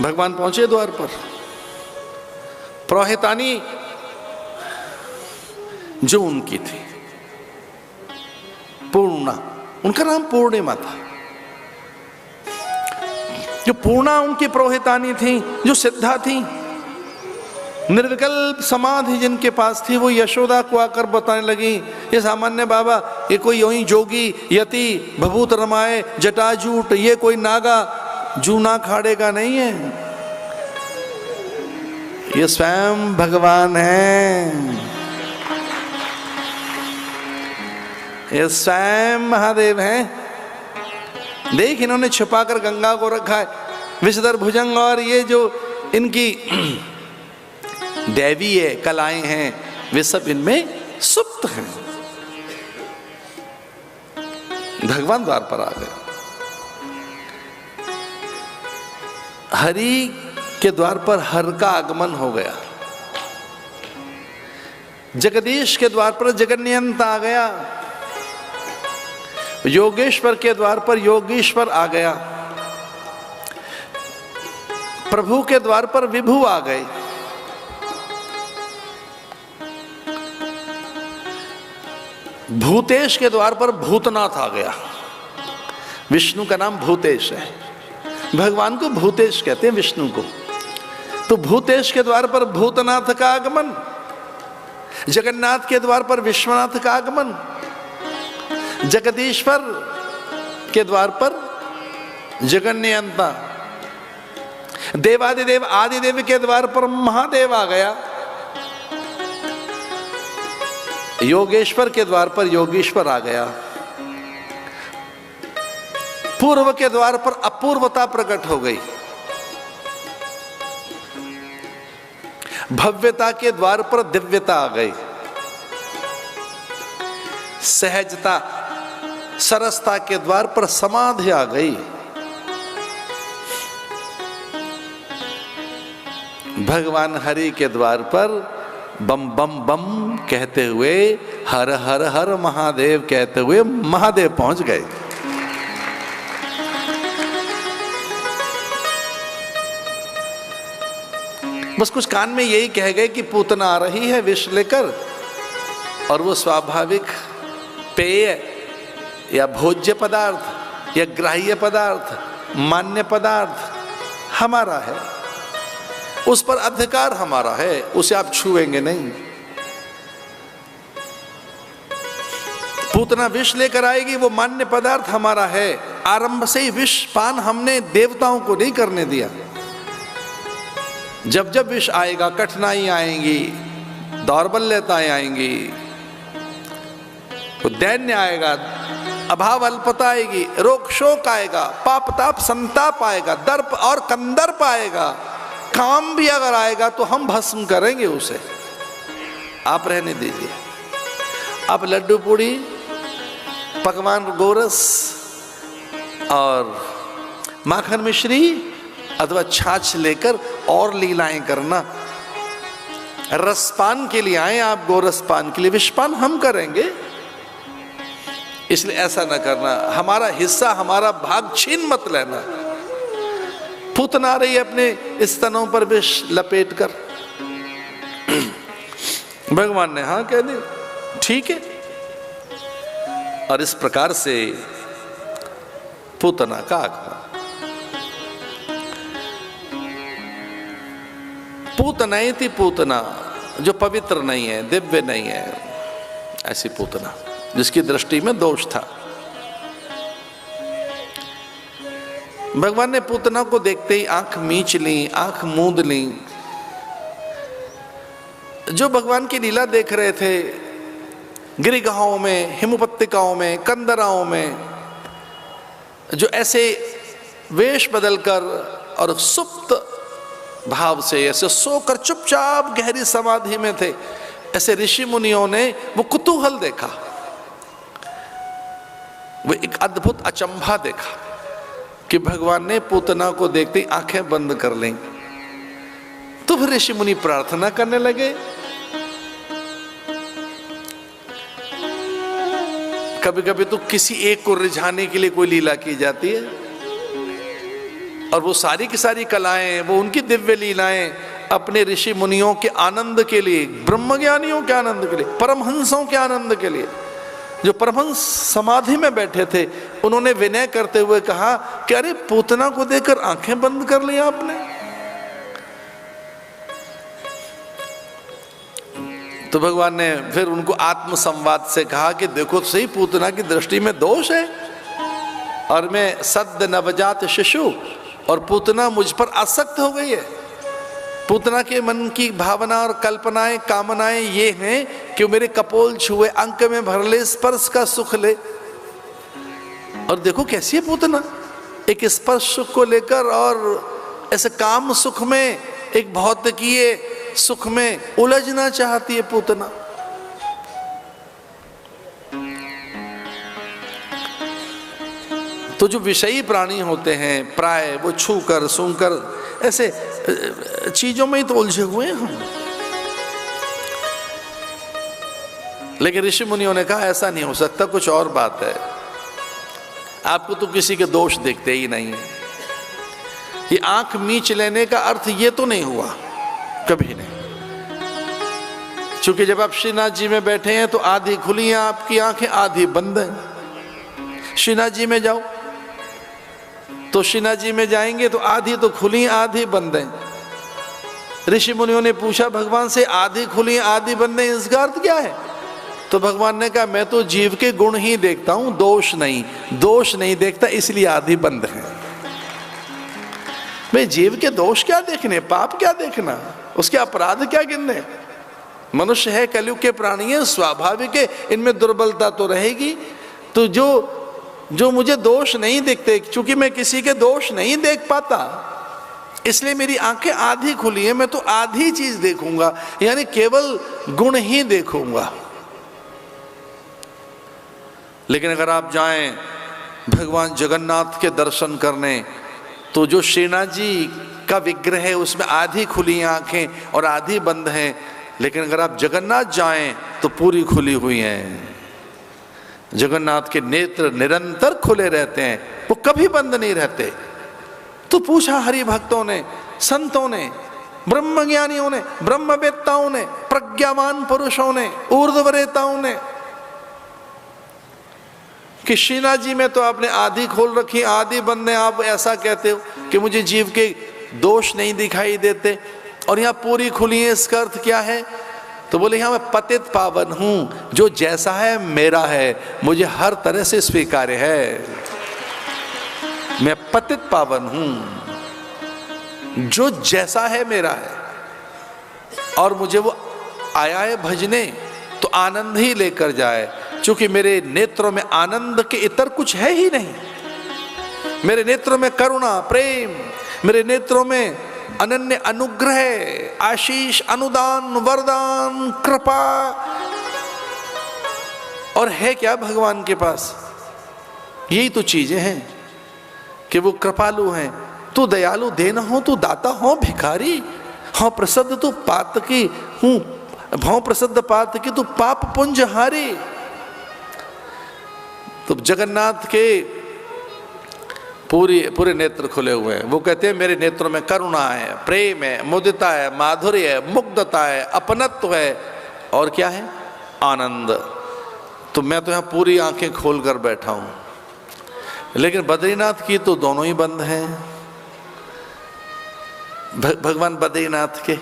भगवान पहुंचे द्वार पर। प्रोहितानी जो उनकी थी, पूर्णा, उनका नाम पूर्णिमा था। जो पूर्णा उनकी प्रोहितानी थी, जो सिद्धा थी, निर्विकल्प समाधि जिनके पास थी, वो यशोदा को आकर बताने लगी, ये सामान्य बाबा, ये कोई यूं जोगी यति भभूत रमाए जटाजूट, ये कोई नागा जूना खाड़े का नहीं है, ये स्वयं भगवान है, ये स्वयं महादेव हैं। देख, इन्होंने छुपाकर गंगा को रखा है, विषधर भुजंग, और ये जो इनकी दैवी है कलाएं हैं, वे सब इनमें सुप्त हैं। भगवान द्वार पर आ गए। हरि के द्वार पर हर का आगमन हो गया। जगदीश के द्वार पर जगन्यंत आ गया। योगेश्वर के द्वार पर योगेश्वर आ गया। प्रभु के द्वार पर विभु आ गए। भूतेश के द्वार पर भूतनाथ आ गया। विष्णु का नाम भूतेश है, भगवान को भूतेश कहते हैं, विष्णु को। तो भूतेश के द्वार पर भूतनाथ का आगमन, जगन्नाथ के द्वार पर विश्वनाथ का आगमन, जगदीश्वर के द्वार पर जगन्यंता, देवादिदेव आदिदेव के द्वार पर महादेव आ गया। योगेश्वर के द्वार पर योगेश्वर आ गया। पूर्व के द्वार पर अपूर्वता प्रकट हो गई। भव्यता के द्वार पर दिव्यता आ गई। सहजता सरसता के द्वार पर समाधि आ गई। भगवान हरि के द्वार पर बम बम बम कहते हुए, हर हर हर महादेव कहते हुए महादेव पहुंच गए। बस कुछ कान में यही कह गए कि पूतना आ रही है विष लेकर, और वो स्वाभाविक पेय या भोज्य पदार्थ या ग्राह्य पदार्थ, मान्य पदार्थ हमारा है, उस पर अधिकार हमारा है, उसे आप छुएंगे नहीं। पूतना विष लेकर आएगी, वो मान्य पदार्थ हमारा है। आरंभ से ही विष पान हमने देवताओं को नहीं करने दिया। जब जब विष आएगा, कठिनाई आएंगी, दौर्बल्यताएं आएंगी, दैन्य आएगा, अभाव अल्पता आएगी, रोग शोक आएगा, पाप ताप संताप आएगा, दर्प और कंदर्प आएगा, काम भी अगर आएगा तो हम भस्म करेंगे उसे, आप रहने दीजिए। आप लड्डू पूड़ी, पकवान गोरस और माखन मिश्री अथवा छाछ लेकर और लीलाएं करना। रसपान के लिए आए आप, गोरसपान के लिए, विषपान हम करेंगे, इसलिए ऐसा न करना। हमारा हिस्सा, हमारा भाग छीन मत लेना। पूतना रही अपने स्तनों पर विष लपेट कर। भगवान ने हाँ कह दी, ठीक है। और इस प्रकार से पूतना का आगमन। पूतनैति पूतना, जो पवित्र नहीं है, दिव्य नहीं है, ऐसी पूतना जिसकी दृष्टि में दोष था। भगवान ने पूतना को देखते ही आंख मींच ली, आंख मूंद ली। जो भगवान की लीला देख रहे थे, गिरिगाहों में, हिमोपत्तिकाओं में, कंदराओं में, जो ऐसे वेश बदलकर और सुप्त भाव से ऐसे सोकर चुपचाप गहरी समाधि में थे, ऐसे ऋषि मुनियों ने वो कुतूहल देखा, वो एक अद्भुत अचंभा देखा कि भगवान ने पूतना को देखते ही आंखें बंद कर लें। तो फिर ऋषि मुनि प्रार्थना करने लगे। कभी कभी तो किसी एक को रिझाने के लिए कोई लीला की जाती है। और वो सारी की सारी कलाएं, वो उनकी दिव्य लीलाएं अपने ऋषि मुनियों के आनंद के लिए, ब्रह्मज्ञानियों के आनंद के लिए, परमहंसों के आनंद के लिए। जो परमहंस समाधि में बैठे थे, उन्होंने विनय करते हुए कहा कि अरे पूतना को देखकर आंखें बंद कर ली आपने। तो भगवान ने फिर उनको आत्म संवाद से कहा कि देखो तो सही, पूतना की दृष्टि में दोष है और मैं सद्य नवजात शिशु, और पूतना मुझ पर आसक्त हो गई है। पूतना के मन की भावना और कल्पनाएं, कामनाएं ये हैं कि वो मेरे कपोल छुए, अंक में भर ले, स्पर्श का सुख ले। और देखो कैसी है पूतना, एक स्पर्श सुख को लेकर और ऐसे काम सुख में, एक भौतिकीय सुख में उलझना चाहती है पूतना। तो जो विषयी प्राणी होते हैं प्राय वो छूकर सूंघकर ऐसे चीजों में ही तो उलझे हुए हैं हम। लेकिन ऋषि मुनियों ने कहा ऐसा नहीं हो सकता, कुछ और बात है। आपको तो किसी के दोष दिखते ही नहीं है। ये आंख मीच लेने का अर्थ ये तो नहीं हुआ, कभी नहीं। क्योंकि जब आप श्रीनाथ जी में बैठे हैं तो आधी खुली हैं आपकी आंखें, आधी बंद हैं। श्रीनाथ जी में जाओ तो श्रीनाथ जी में जाएंगे तो आधी तो खुली आधी बंद हैं। ऋषि मुनियों ने पूछा भगवान से, आधी खुली आधी बंद हैं, इसका अर्थ क्या है? तो भगवान ने कहा मैं तो जीव के गुण ही देखता हूं, दोष नहीं। दोष नहीं देखता इसलिए आधी बंद है। मैं जीव के दोष क्या देखने, पाप क्या देखना, उसके अपराध क्या गिनने। मनुष्य है, कलयुग के प्राणी है, स्वाभाविक है, इनमें दुर्बलता तो रहेगी। तो जो मुझे दोष नहीं दिखते, क्योंकि मैं किसी के दोष नहीं देख पाता, इसलिए मेरी आंखें आधी खुली है। मैं तो आधी चीज देखूंगा, यानी केवल गुण ही देखूंगा। लेकिन अगर आप जाएं भगवान जगन्नाथ के दर्शन करने, तो जो श्रीनाथ जी का विग्रह है उसमें आधी खुली आंखें और आधी बंद हैं। लेकिन अगर आप जगन्नाथ जाएं तो पूरी खुली हुई हैं। जगन्नाथ के नेत्र निरंतर खुले रहते हैं, वो कभी बंद नहीं रहते। तो पूछा हरि भक्तों ने, संतों ने, ब्रह्मज्ञानियों ने, ब्रह्मवेत्ताओं ने, प्रज्ञावान पुरुषों ने, ऊर्ध्वरेताओं ने कि श्रीनाथ जी में तो आपने आधी खोल रखी आधी बंद है, आप ऐसा कहते हो कि मुझे जीव के दोष नहीं दिखाई देते और यहाँ पूरी खुली है, इसका अर्थ क्या है? तो बोले यहाँ मैं पतित पावन हूं, जो जैसा है मेरा है, मुझे हर तरह से स्वीकार्य है। मैं पतित पावन हूं, जो जैसा है मेरा है, और मुझे वो आया है भजने तो आनंद ही लेकर जाए। क्योंकि मेरे नेत्रों में आनंद के इतर कुछ है ही नहीं। मेरे नेत्रों में करुणा, प्रेम, मेरे नेत्रों में अनन्य अनुग्रह, आशीष, अनुदान, वरदान, कृपा। और है क्या भगवान के पास? यही तो चीजें हैं कि वो कृपालु हैं। तू दयालु देना हो तू दाता हो भिखारी, हाँ प्रसिद्ध तू पात की हूं, भाव प्रसिद्ध पात की तू पाप पुंज हारी। तो जगन्नाथ के पूरे नेत्र खुले हुए हैं। वो कहते हैं मेरे नेत्रों में करुणा है, प्रेम है, मुदिता है, माधुर्य है, मुग्धता है, अपनत्व है, और क्या है? आनंद। तो मैं तो यहाँ पूरी आंखें खोलकर बैठा हूं। लेकिन बद्रीनाथ की तो दोनों ही बंद हैं। भगवान बद्रीनाथ के,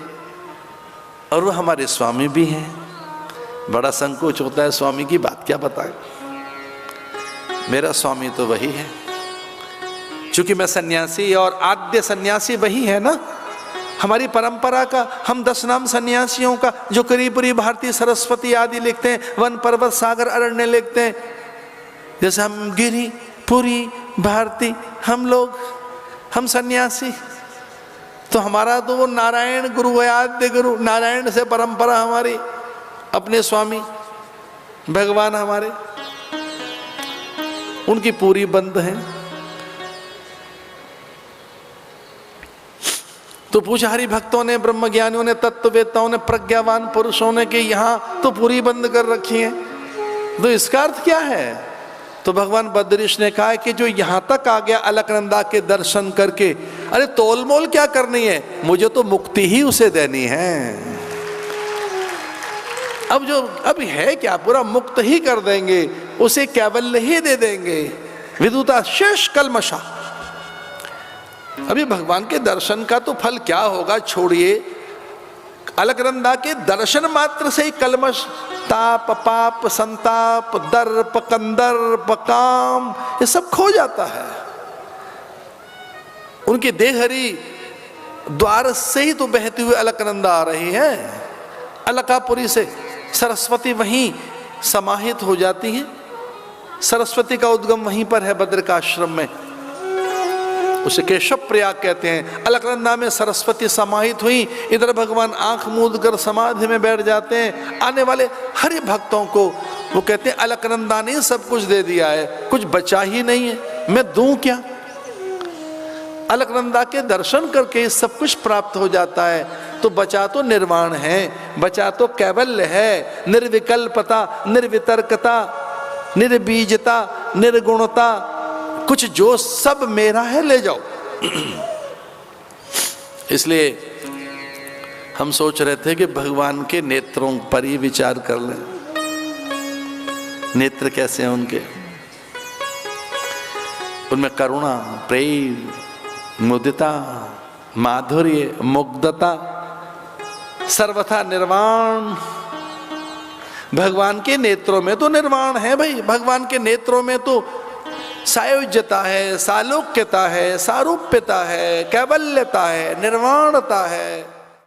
और वो हमारे स्वामी भी हैं। बड़ा संकोच होता है स्वामी की बात क्या बताए। मेरा स्वामी तो वही है, चूंकि मैं सन्यासी और आद्य सन्यासी वही है ना। हमारी परंपरा का, हम 10 नाम सन्यासियों का, जो करीबरी भारती, सरस्वती आदि लिखते हैं, वन पर्वत सागर अरण्य लिखते हैं, जैसे हम गिरी पुरी भारती, हम लोग, हम सन्यासी। तो हमारा तो वो नारायण गुरु है, आद्य गुरु, नारायण से परंपरा हमारी, अपने स्वामी भगवान हमारे, उनकी पूरी बंद है। तो पूछा हरि भक्तों ने, ब्रह्मज्ञानियों ने, तत्ववेत्ताओं ने, प्रज्ञावान पुरुषों ने कि यहाँ तो पूरी बंद कर रखी है, तो इसका अर्थ क्या है? तो भगवान बद्रीश ने कहा कि जो यहाँ तक आ गया अलकनंदा के दर्शन करके, अरे तोल मोल क्या करनी है, मुझे तो मुक्ति ही उसे देनी है। अब जो अभी है क्या, पूरा मुक्त ही कर देंगे, उसे कैवल्य ही दे देंगे। विदुता शेष कलमशा। अभी भगवान के दर्शन का तो फल क्या होगा छोड़िए, अलकनंदा के दर्शन मात्र से ही कलमश, ताप, पाप, संताप, दर्प, कंदर्प, काम, ये सब खो जाता है। उनके देहरी द्वार से ही तो बहती हुई अलकनंदा आ रही है। अलकापुरी से सरस्वती वहीं समाहित हो जाती है। सरस्वती का उद्गम वहीं पर है, बद्रिकाश्रम में, उसे केशव प्रयाग कहते हैं। अलकनंदा में सरस्वती समाहित हुई, इधर भगवान आंख मूंद कर समाधि में बैठ जाते हैं। आने वाले हरि भक्तों को वो कहते हैं अलकनंदा ने सब कुछ दे दिया है, कुछ बचा ही नहीं है, मैं दूं क्या। अलकनंदा के दर्शन करके सब कुछ प्राप्त हो जाता है, तो बचा तो निर्वाण है, बचा तो कैवल्य है, निर्विकल्पता, निर्वितर्कता, निर्बीजता, निर्गुणता, कुछ जो सब मेरा है ले जाओ। इसलिए हम सोच रहे थे कि भगवान के नेत्रों पर ही विचार कर लें। नेत्र कैसे हैं उनके, उनमें करुणा, प्रेम, मुदिता, माधुर्य, मुग्धता, सर्वथा निर्वाण। भगवान के नेत्रों में तो निर्वाण है भाई, भगवान के नेत्रों में तो सायुज्यता है, सालोक्यता है, सारूप्यता है, कैवल्यता है, निर्वाणता है।